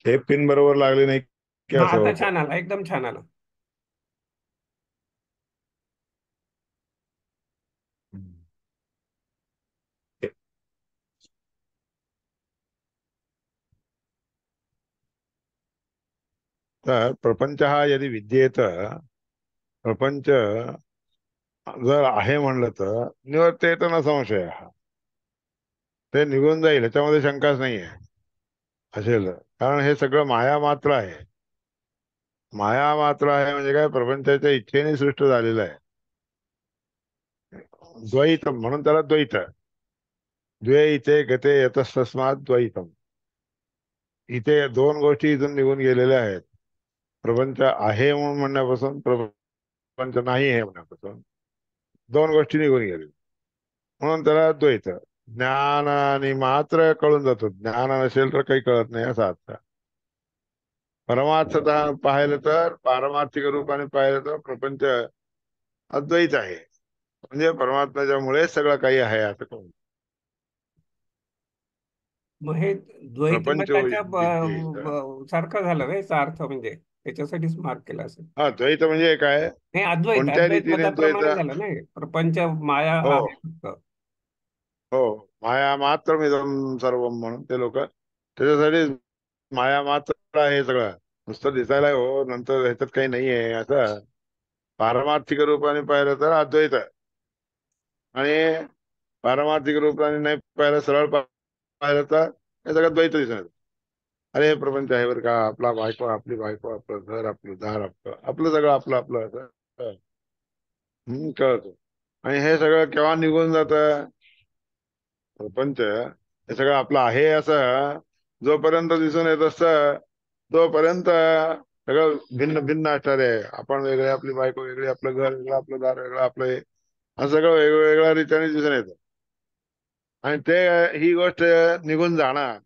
हे पिन बरोबर लागले नाही की हा असं आता होतं. छान आला, एकदम छान आला. तर प्रपंच हा यदि विद्येत, प्रपंच जर आहे म्हणलं तर निवर्त येत ना संशय. ते निघून जाईल ह्याच्यामध्ये शंकाच नाहीये. असेल कारण हे सगळं माया मात्र आहे. माया मात्र आहे म्हणजे काय, प्रपंचाच्या इच्छेने सृष्ट झालेलं आहे. द्वैतम म्हणून त्याला द्वैत. द्वे इथे गते यतस्तस्मात् द्वैतम. इथे दोन गोष्टी इथून निघून गेलेल्या आहेत. प्रपंच आहे म्हणून म्हणण्यापासून, प्रपंच नाही आहे म्हणण्यापासून दोन गोष्टी निघून गेल्या. म्हणून त्याला द्वैत. ज्ञान आणि मात्र कळून जातो, ज्ञान नसेल तर काही कळत नाही असा अर्थ. परमार्थता पाहिलं तर, पारमार्थिक रूपाने पाहिलं तर प्रपंच अद्वैत आहे. म्हणजे परमात्म्याच्या मुळे सगळं काही आहे असं कळून. मग हे द्वैत प्रपंच मताच्या विद्येत. सारखं झालं का याचा अर्थ? म्हणजे त्याच्यासाठीच मार्क केला असेल. हा, द्वैत म्हणजे काय? नाही, अद्वैत कोणत्या अद्वैत रीतीने द्वैत? मताप्रमाणे झालं नाही, प्रपंच माया हो, आहे फक्त. हो. माया मात्र मिदम सर्वम म्हणून ते लोक त्याच्यासाठी, माया मात्र आहे सगळं. नुसतं दिसायला हो, नंतर ह्याच्यात काही नाहीये असं. पारमार्थिक रूपाने पाहिलं तर अद्वैत आहे. आणि पारमार्थिक रूपाने नाही पाहिलं, सरळ पाहिलं तर हे सगळं द्वैत दिसणार. अरे हे प्रपंच आहे बरं का, आपला बायको आपली बायको, आपलं घर आपलं दार आपलं आपलं सगळं आपलं आपलं असं. कळतं. आणि हे सगळं केव्हा निघून जातं? प्रपंच हे सगळं आपलं आहे असं जोपर्यंत दिसून येत असतं, तोपर्यंत सगळं भिन्न भिन्न असणार आहे. आपण वेगळे, आपली बायको वेगळी, आपलं घर वेगळं, आपलं दार वेगळं, आपलं हे असं सगळं वेगवेगळ्या रीतीने दिसून येतं. आणि ते, ही गोष्ट निघून जाणार,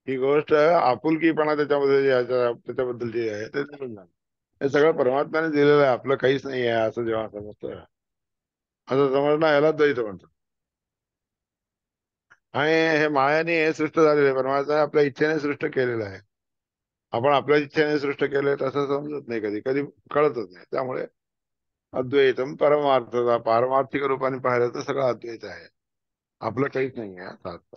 ही गोष्ट आपुलकीपणा त्याच्यामध्ये त्याच्याबद्दलची आहे ते निघून जाणार. हे सगळं परमात्म्याने दिलेलं आहे, आपलं काहीच नाही आहे असं जेव्हा समजतं, असं समजणं याला द्वैत म्हणतात. आणि हे मायाने हे सृष्ट झालेलं आहे, परमात्मा आपल्या इच्छेने सृष्ट केलेलं आहे. आपण आपल्या इच्छेने सृष्ट केलंय तसं समजत नाही, कधी कधी कळतच नाही. त्यामुळे अद्वैतम परमार्थता, पारमार्थिक रूपाने पाहिलं तर सगळं अद्वैत आहे, आपलं काहीच नाही आहे असा अर्थ.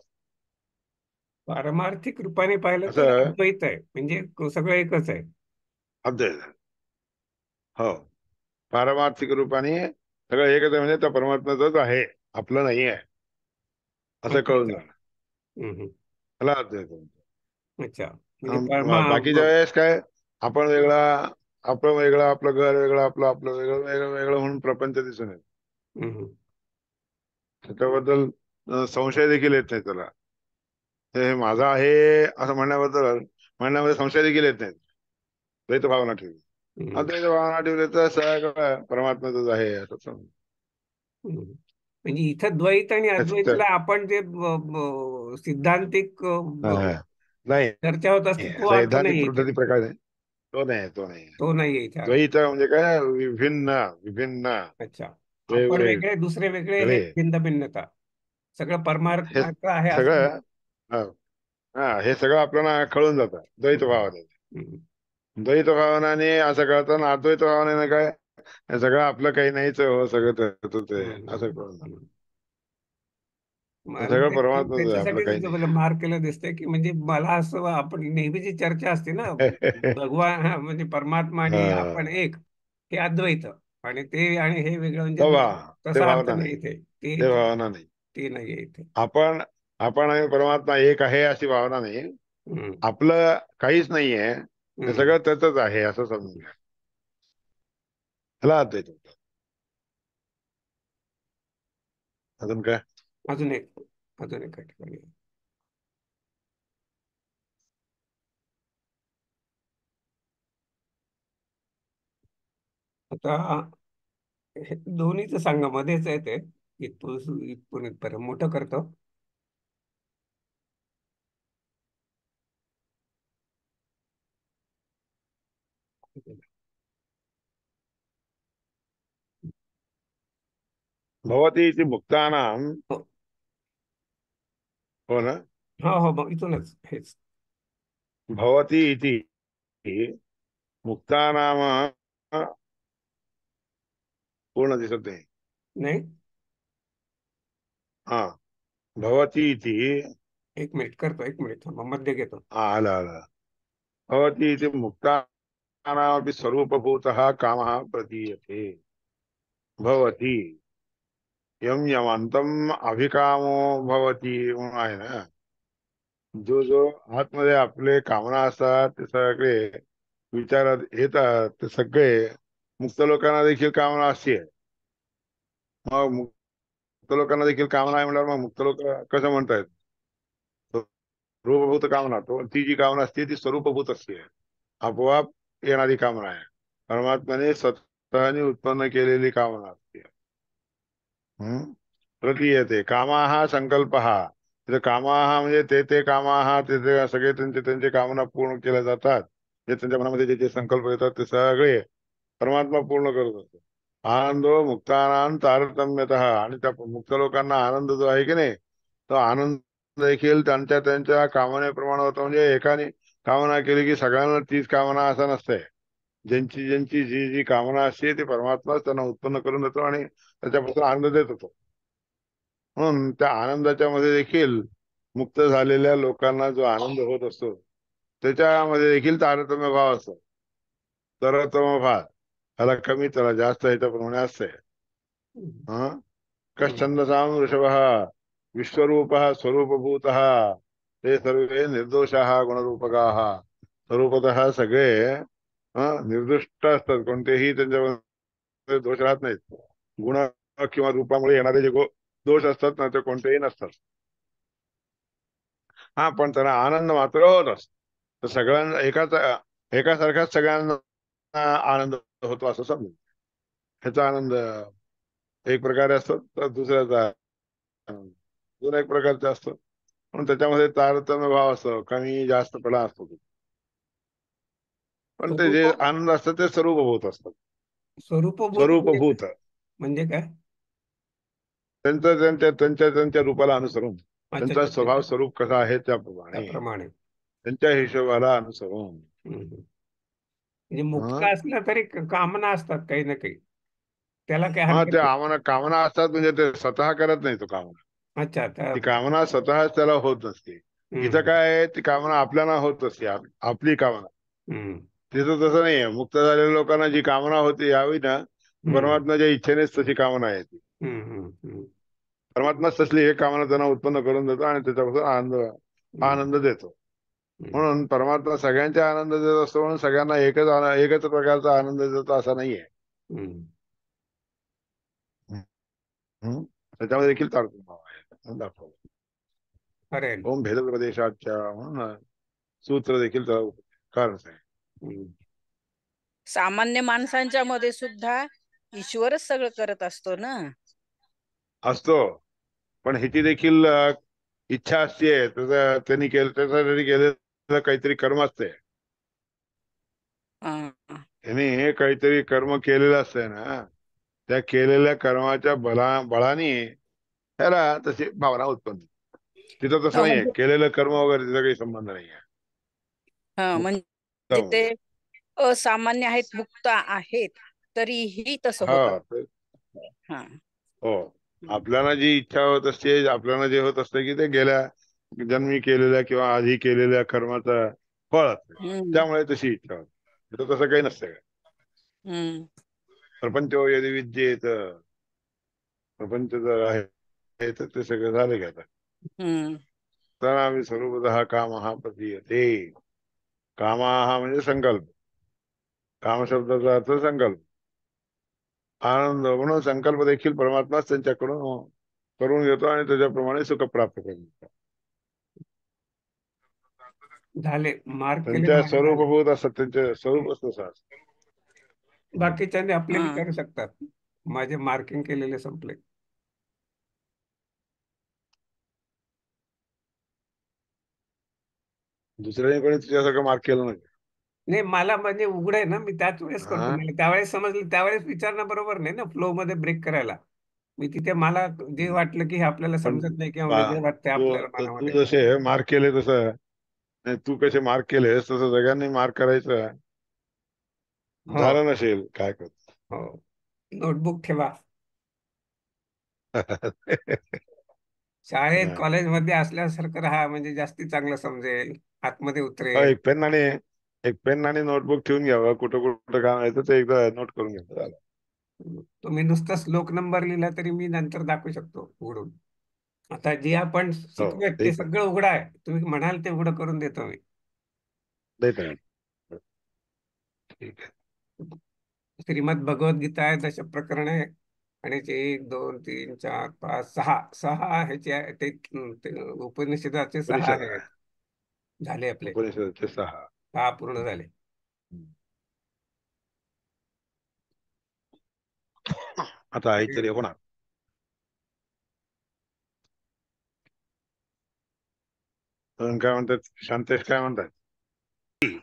पारमार्थिक रूपाने पाहिलं तर असं अद्वैत आहे, म्हणजे सगळं एकच आहे. अद्वैत आहे. हो, पारमार्थिक रूपाने सगळं एकच आहे म्हणजे त्या परमात्म्याचंच आहे, आपलं नाही आहे असं अच्छा कळून अच्छा. जाणं, हम्म. त्याला अद्वैत म्हणतात. अच्छा, म्हणजे परमा बाकीच्या वेळेस काय, आपण वेगळा, आपण वेगळं, आपलं घर वेगळं, आपलं आपलं वेगळं वेगळं वेगळं म्हणून प्रपंच दिसून येतो. हम्म. त्याच्याबद्दल संशय देखील येत नाही त्याला. हे माझं आहे असं म्हणण्यामध्ये संशय देखील येत नाही. द्वैत भावना ठेवली, हम्म. अद्वैत भावना ठेवली तर सगळं परमात्म्याच आहे असं समज. हम्म. म्हणजे इथं द्वैत आणि त्याच- अद्वैतला आपण जे सिद्धांतिक हा. नाही, चर्चा होत असते तो अर्थ सैद्धांतिक नाही इथे. पद्धती प्रकार आहे. तो नाही, तो नाही. तो नाहीये इथे अर्थ. द्वैत म्हणजे काय, विभिन्न, विभिन्न, अच्छा. आपण वेगवेगळे. वेगळे, दुसरे वेगळे, हे भिन्न भिन्नता, सगळं हे परमार्थ आहे असं नाही. सगळं, हा, हा, हे सगळं आपल्याला कळून जातं द्वैत हम्म. भावाने. हम्म. द्वैत भावनाने असं कळतं ना, अद्वैत भावनेनं काय, हे सगळं आपलं काही नाहीच आहे, हो सगळं त्याचंच आहे असं हम्म. कळून जातं. हम्म. हे मला सगळं परमात्माच आहे, आपलं काही त्याच्यासाठीच नाही. मला मार्क केलं दिसतंय, की म्हणजे मला असं, आपण नेहमीची चर्चा असते ना, भगवान हा म्हणजे परमात्मा आणि आपण हा, एक, हे अद्वैत, आणि ते आणि हे वेगळं म्हणजे तो ते तसा अर्थ भावना नाही नाही, इथे. ते ते भावना नाही. ते नाहीये इथे. आपण आपण आणि परमात्मा एक आहे अशी भावना नाही. हम्म. आपलं काहीच नाहीये, हे हम्म. सगळं त्याचंच आहे असं समजून घ्या. ह्याला अद्वैत म्हणतात. अजून काय? अजून एक, अजून एका ठिकाणी आता, हे दोन्हीच सांगा, मध्येच आहे ते. इथून इथपर्यंत मोठं करतो. भवती इति मुक्तानां. हो. हो ना. हो हो, मग इथूनच हेच. भवति इति मुक्तानाम पूर्ण दिसत नाही. नाही. हा, भवति इति. एक मिनिट करतो, एक मिनिट थांबा, मध्ये घेतो. आलं आलं. भवति इति मुक्तानामपि स्वरूपभूतः कामः प्रतीयते. भवति यम यमंतम अभिकामो भवति म्हणून आहे ना. जो जो आतमध्ये आपले कामना असतात ते सगळे विचारात येतात, ते सगळे मुक्त लोकांना देखील कामना असते. मग मुक्त लोकांना देखील कामना आहे म्हटल्यावर मग मुक्त लोक कसं म्हणतायत, रूपभूत कामना, तो ती जी कामना असते ती स्वरूपभूत असते, आपोआप येणारी कामना आहे. परमात्म्याने स्वतःने उत्पन्न केलेली कामना असते. प्रतीयते कामाः संकल्पः. तिथे कामाः म्हणजे ते कामाः, ते सगळे त्यांचे त्यांचे कामना पूर्ण केल्या जातात. जे त्यांच्या मनामध्ये जे जे संकल्प येतात ते सगळे परमात्मा पूर्ण करत असतो. आनंदो मुक्तानां तारतम्यतः. आणि त्या मुक्त लोकांना आनंद जो आहे की नाही, तो आनंद देखील त्यांच्या त्यांच्या कामनेप्रमाणे होतो. म्हणजे एकाने कामना केली की सगळ्यांना तीच कामना असं नसते. ज्यांची ज्यांची जी जी कामना असते ती परमात्माच त्यांना उत्पन्न करून देतो आणि त्याच्यापासून आनंद देत होतो. म्हणून त्या आनंदाच्या मध्ये देखील मुक्त झालेल्या लोकांना जो आनंद होत असतो त्याच्यामध्ये देखील तारतम्य भाव असतो. तरतम भाव, त्याला कमी त्याला जास्त ह्याच्याप्रमाणे असते. हा, हम्म. कश्चंदसाम वृषभः विश्वरूपः स्वरूपभूतः ते सर्वे निर्दोषाः गुणरूपकाः. स्वरूपतः सगळे निर्दुष्ट असतात, कोणतेही त्यांच्यामध्ये दोष राहत नाहीत. गुण किंवा रूपामुळे येणारे जे दोष असतात ना ते कोणतेही नसतात. हा, पण त्यांना आनंद मात्र होत असतो. तर सगळ्यांना एकासारखाच सगळ्यांना आनंद होतो असं समजून. ह्याचा आनंद एक प्रकारे असतो, तर दुसऱ्याचा आनंद अजून एक प्रकारचा असतो. म्हणून त्याच्यामध्ये तारतम्य भाव असतो, कमी जास्तपणा असतो. पण ते जे स्वरूप आनंद असतात ते स्वरूपभूत असतात. स्वरूपभूत स्वरूपभूत म्हणजे काय? त्यांचं त्यांच्या त्यांच्या त्यांच्या रूपाला अनुसरून, अच्छा त्यांचा अच्छा अच्छा स्वभाव अच्छा. स्वरूप कसा आहे त्याप्रमाणे, त्याप्रमाणे. त्यांच्या हिशोबाला अनुसरून. हम्म. म्हणजे मुक्त हा असलं तरी कामना असतात काही ना काही, त्याला काही हा, ते हरकत नाही. आम्हाला कामना असतात म्हणजे ते स्वतः करत नाही तो कामना. अच्छा त्या. ती कामना स्वतःच त्याला होत नसते. इथं हम्म. काय आहे, ती कामना आपल्याला होत असते, आपली कामना. हम्म. तिथं तसं नाहीये. मुक्त झालेल्या लोकांना जी कामना होती यावी ना, हम्म. परमात्म्याच्या इच्छेनेच तशी कामना आहे ती. हम्म. हम्म. हम्म. परमात्माच तसली एक कामना त्यांना उत्पन्न करून देतो आणि त्याच्यापासून आनंद हम्म. आनंद देतो. हम्म. म्हणून परमात्मा सगळ्यांचा आनंद देत असतो, म्हणून सगळ्यांना एकच प्रकारचा आनंद देतो असा नाहीये. हम्म. हम्म. त्याच्यामध्ये देखील तारतम्य भाव आहे दाखवलं. अरे. ओम भेद प्रदेशाच्या म्हणून सूत्र देखील त्याला कारणच आहे. हम्म. सामान्य माणसांच्या मध्ये सुद्धा ईश्वरच सगळं करत असतो ना. असतो, पण ह्याची देखील इच्छा असते. त्याचं त्यांनी केलं, त्याच्यासाठी केलेलं काहीतरी कर्म असते. हा. त्यांनी काहीतरी कर्म केलेलं असतंय ना, त्या केलेल्या कर्माच्या बळाने त्याला तशी भावना उत्पन्न. तिथं तसं नाहीये, म्हणजे केलेलं कर्म वगैरे तिचा काही संबंध नाहीये म्हणजे ते मुक्तामध्ये. असामान्य आहेत, मुक्त आहेत, तरीही तसं हा होत. तर हा. हो, हम्म. आपल्याला जी इच्छा होत असते, आपल्याला जे होत असते की ते गेल्या जन्मी केलेल्या किंवा आधी केलेल्या कर्माचं फळ असते, हम्म. त्यामुळे तशी इच्छा होते. तिथं तसं काही नसतं. हम्म. प्रपंच यदि विद्येत, प्रपंच जर आहे तर ते सगळं झालं की आता. हम्म. तर आम्ही सर्वतः काम हा प्रतीयते. कामा हा म्हणजे संकल्प. काम शब्दाचा अर्थ संकल्प, आनंद. म्हणून संकल्प देखील परमात्माच त्यांच्याकडून करून घेतो आणि त्याच्याप्रमाणे सुख प्राप्त करतो. झाले, मार्क केले त्यांच्या माझे, झाले. स्वरूपभूत असतात, त्यांचे स्वरूपच तसं असतं. बाकीच्यांनी आपले हा. विचारू शकतात. माझे मार्किंग केलेले संपले. दुसऱ्याने कोणी तुझ्यासारखं मार्क केलं नाही. नाही, मला म्हणजे उघड आहे ना, मी त्याच वेळेस करतो. हा? मला त्यावेळेस समजलं, त्यावेळेस विचारणं बरोबर नाही ना, फ्लो मध्ये ब्रेक करायला. मी तिथे मला जे वाटलं की हे आपल्याला पण समजत नाही किंवा वेगळं वाटतंय तू आपल्याला तू मनामध्ये. जसे मार्क केले तसं नाही, तू कसे मार्क केलेस तसं सगळ्यांनी मार्क करायचं. हो झालं नसेल काय करत. हो, नोटबुक ठेवा. शाळेत नाही. कॉलेजमध्ये असल्यासारखं राहा, म्हणजे जास्ती चांगलं समजेल, आतमध्ये हो, उतरेल. एक पेन आणि नोटबुक ठेवून घ्यावं. कुठं कुठं काम आहे ते एकदा नोट करून घ्यावं. झालं. तुम्ही नुसता श्लोक नंबर लिहिला तरी मी नंतर दाखवू शकतो उघडून. आता जे आपण हो, शिकलोय ते ठीक आहे. सगळं उघडं आहे, तुम्ही म्हणाल ते उघडं करून देतो मी. देत आहे. ठीक आहे. श्रीमद भगवद्गीता आहे, दश प्रकरण आहे, आणि ते 1 2 3 4 5 6 ह्याचे ते उपनिषदाचे 6 उपनिषद आहेत. आहे. झाले आपले उपनिषदाचे 6. 6 पूर्ण झाले. आता आणि काहीतरी होणार. अजून काय म्हणतात शांतेश, काय म्हणतात?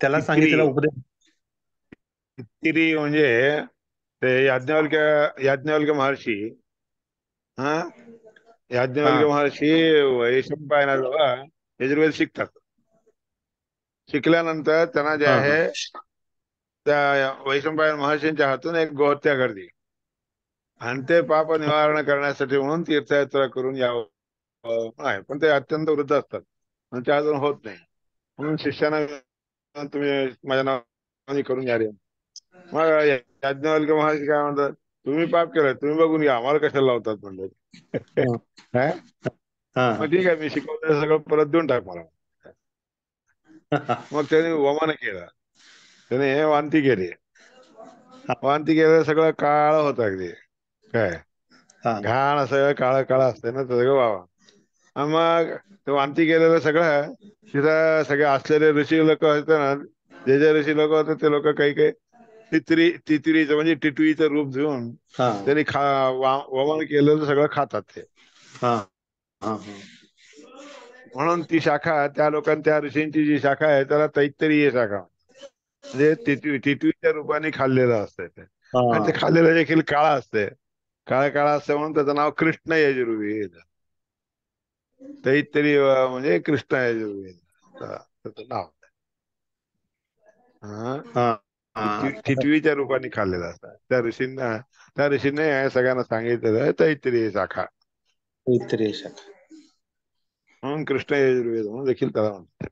त्याला तित्री. सांगितलेला उपदेश. तित्री म्हणजे ते याज्ञवल्क्य महर्षी. हा, हा याज्ञवल्क्य महर्षी वैशंपायनाजवळ यजुर्वेद शिकतात. शिकल्यानंतर त्यांना जे हा हा आहे त्या वैशंपायन महर्षींच्या हातून एक गोहत्या घडली, आणि ते पाप निवारण करण्यासाठी म्हणून तीर्थयात्रा करून यावं आहे. पण ते अत्यंत वृद्ध असतात आणि ते अजून होत नाही. म्हणून शिष्याना तुम्ही माझ्या नावाने करून या रे. मग याज्ञवल्क्य महर्षी काय म्हणतात, तुम्ही पाप केलं तुम्ही बघून घ्या, आम्हाला कशाला लावतात म्हणलं. हा? हा मग ठीक आहे, मी शिकवलं सगळं परत देऊन टाक मला. मग त्याने वमन केलं, त्याने वांती केली. वांती केलं, सगळं काळ होत अगदी. काय हा घाण असं काळं काळं असतं ना, तर सगळं व्हावं. आणि मग ते वांती केलेलं सगळं तिथं सगळे असलेले ऋषी लोक होते ना, जे जे ऋषी लोक होते ते लोक काही काही तितरीचं म्हणजे टिटवीचं रूप घेऊन हा त्यांनी वमन केलेलं सगळं खातात ते. हा हा म्हणून ती शाखा त्या त्या ऋषींची जी शाखा आहे त्याला तैत्तरीय शाखा, म्हणजे टिटवीच्या रूपाने खाल्लेलं असतंय ते. आणि ते हा खाल्लेलं देखील काळा असते, काळा काळा असतं, म्हणून त्याचं नाव कृष्ण यजुर्वेद. तैत्तरीय म्हणजे कृष्ण यजुर्वेद त्याचं नाव. हा, हा हा टिटवीच्या रूपाने खाल्लेलं असतं त्या ऋषींना सगळ्यांना सांगितलेलं आहे तैत्तरीय शाखा, इतरी शाखा. म्हणून कृष्ण यजुर्वेद म्हणून देखील त्याला म्हणतात.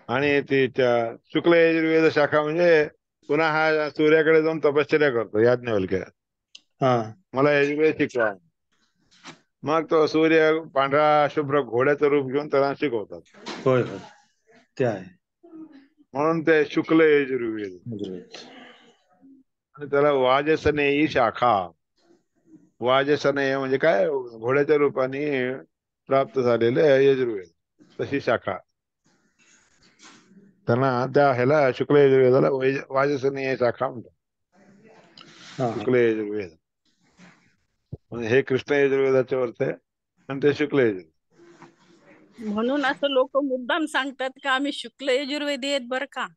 आणि तिच्या शुक्ल यजुर्वेद शाखा म्हणजे पुन्हा हा सूर्याकडे जाऊन तपश्चर्या करतो याज्ञवल्क्य. हा मला यजुर्वेद शिकवा. मग तो सूर्य पांढरा शुभ्र घोड्याचं रूप घेऊन त्याला शिकवतात. होय होय, ते आहे म्हणून ते शुक्ल यजुर्वेद. यजुर्वेद. आणि त्याला वाजसनेयी शाखा. वाजसनेय म्हणजे काय, घोड्याच्या रूपाने प्राप्त झालेले यजुर्वेद, तशी शाखा. त्यांना त्या ह्याला शुक्ल यजुर्वेदाला वाजसनेय शाखा म्हणतात. हा हा शुक्ल यजुर्वेद म्हणजे हे कृष्ण यजुर्वेदाच्या वरच आहे, आणि ते शुक्ल यजुर्वेद. म्हणून असं लोक मुद्दाम सांगतात का आम्ही शुक्ल यजुर्वेदी आहेत बरं का.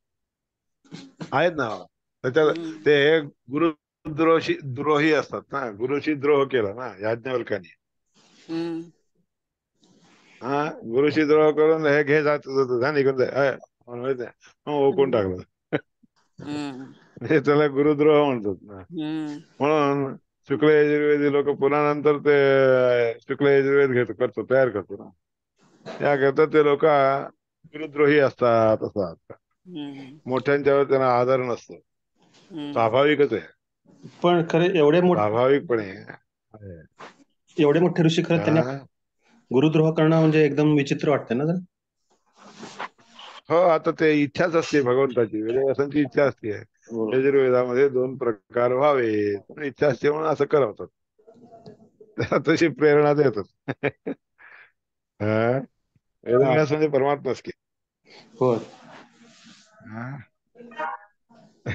आहेत ना त्याच्यात. हम्म. ते द्रोही असतात ना, गुरुशी द्रोह केला ना याज्ञवल्क्याने. हम्म. हा, गुरुशी द्रोह करून हे घे जात निघून जाय ओकून हम्म. टाकलं. हम्म. हे त्याला गुरुद्रोह म्हणतात ना. हम्म. म्हणून शुक्ल यजुर्वेदी लोक पुन्हा नंतर ते शुक्ल यजुर्वेद तयार करतो ना, त्याकरता ते लोक गुरुद्रोही असतात असं असतं. हम्म. मोठ्यांच्यावर त्यांना आदर नसतो, हम्म. स्वाभाविकच आहे, पण खरे स्वाभाविकपणे आहे. एवढे मोठे ऋषी खरं त्यांनी हा? गुरुद्रोह करणं म्हणजे एकदम विचित्र वाटतं ना जरा. हो, आता ते इच्छाच असते भगवंताची, वेदव्यासांची इच्छा असते. हो. यजुर्वेदामध्ये 2 प्रकार व्हावे, इच्छा असते म्हणून असं करवतात. त्याला तशी प्रेरणा देतात. हा, हा वेदव्यास म्हणजे परमात्माच की. होय. हा.